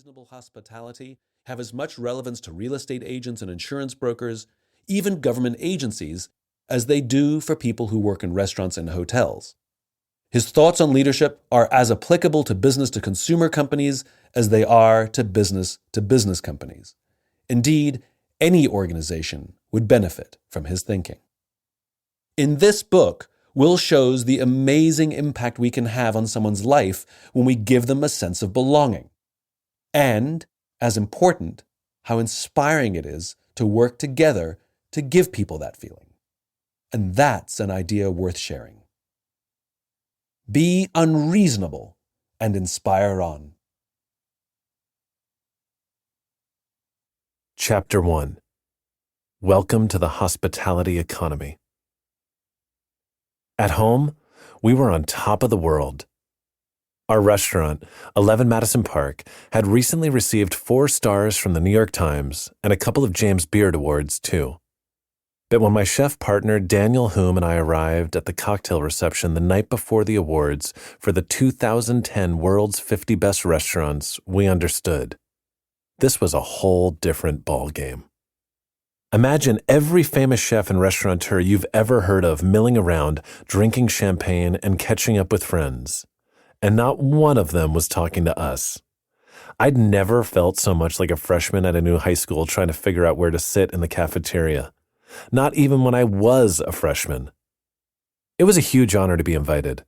unreasonable hospitality have as much relevance to real estate agents and insurance brokers, even government agencies, as they do for people who work in restaurants and hotels. His thoughts on leadership are as applicable to business-to-consumer companies as they are to business companies. Indeed, any organization would benefit from his thinking. In this book, Will shows the amazing impact we can have on someone's life when we give them a sense of belonging. And, as important, how inspiring it is to work together to give people that feeling. And that's an idea worth sharing. Be unreasonable and inspire on. Chapter 1. Welcome to the Hospitality Economy. At home, we were on top of the world. Our restaurant, 11 Madison Park, had recently received 4 stars from the New York Times and a couple of James Beard Awards, too. But when my chef partner Daniel Hume and I arrived at the cocktail reception the night before the awards for the 2010 World's 50 Best Restaurants, we understood. This was a whole different ballgame. Imagine every famous chef and restaurateur you've ever heard of milling around, drinking champagne and catching up with friends. And not one of them was talking to us. I'd never felt so much like a freshman at a new high school trying to figure out where to sit in the cafeteria. Not even when I was a freshman. It was a huge honor to be invited.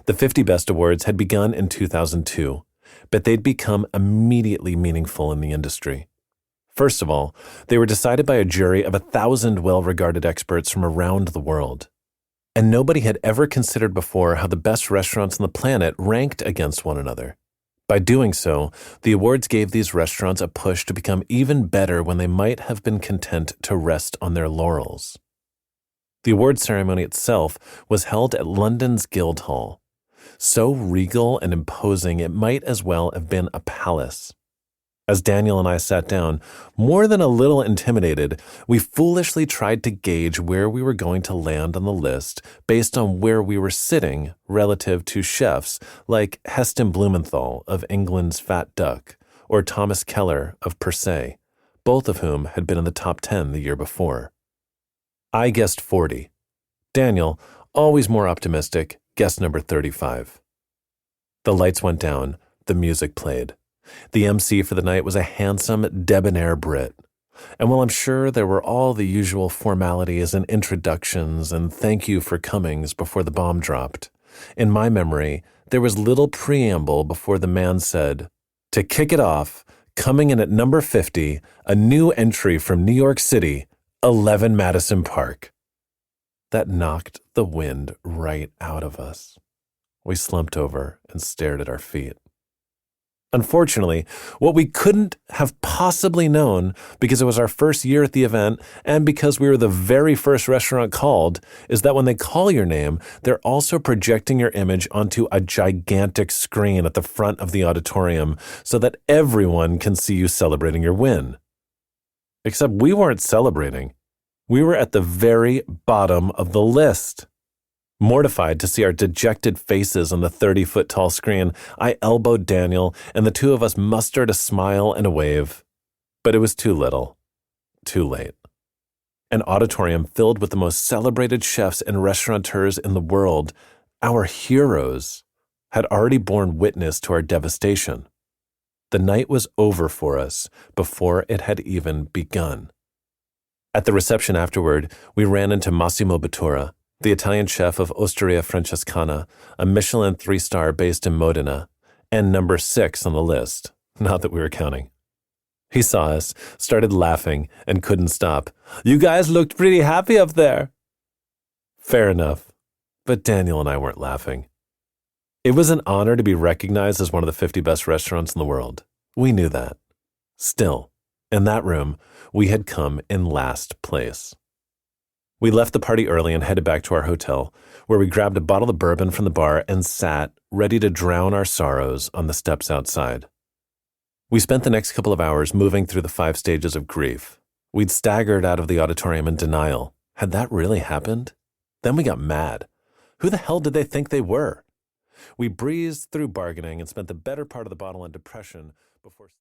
The 50 Best Awards had begun in 2002, but they'd become immediately meaningful in the industry. First of all, they were decided by a jury of 1,000 well-regarded experts from around the world. And nobody had ever considered before how the best restaurants on the planet ranked against one another. By doing so, the awards gave these restaurants a push to become even better when they might have been content to rest on their laurels. The award ceremony itself was held at London's Guildhall. So regal and imposing it might as well have been a palace. As Daniel and I sat down, more than a little intimidated, we foolishly tried to gauge where we were going to land on the list based on where we were sitting relative to chefs like Heston Blumenthal of England's Fat Duck or Thomas Keller of Per Se, both of whom had been in the top 10 the year before. I guessed 40. Daniel, always more optimistic, guessed number 35. The lights went down, the music played. The MC for the night was a handsome, debonair Brit. And while I'm sure there were all the usual formalities and introductions and thank you for comings before the bomb dropped, in my memory, there was little preamble before the man said, "To kick it off, coming in at number 50, a new entry from New York City, 11 Madison Park." That knocked the wind right out of us. We slumped over and stared at our feet. Unfortunately, what we couldn't have possibly known, because it was our first year at the event and because we were the very first restaurant called, is that when they call your name, they're also projecting your image onto a gigantic screen at the front of the auditorium so that everyone can see you celebrating your win. Except we weren't celebrating. We were at the very bottom of the list. Mortified to see our dejected faces on the 30-foot-tall screen, I elbowed Daniel, and the two of us mustered a smile and a wave. But it was too little. Too late. An auditorium filled with the most celebrated chefs and restaurateurs in the world, our heroes, had already borne witness to our devastation. The night was over for us before it had even begun. At the reception afterward, we ran into Massimo Bottura, the Italian chef of Osteria Francescana, a Michelin 3-star based in Modena, and number 6 on the list, not that we were counting. He saw us, started laughing, and couldn't stop. "You guys looked pretty happy up there." Fair enough, but Daniel and I weren't laughing. It was an honor to be recognized as one of the 50 best restaurants in the world. We knew that. Still, in that room, we had come in last place. We left the party early and headed back to our hotel, where we grabbed a bottle of bourbon from the bar and sat, ready to drown our sorrows, on the steps outside. We spent the next couple of hours moving through the 5 stages of grief. We'd staggered out of the auditorium in denial. Had that really happened? Then we got mad. Who the hell did they think they were? We breezed through bargaining and spent the better part of the bottle on depression before...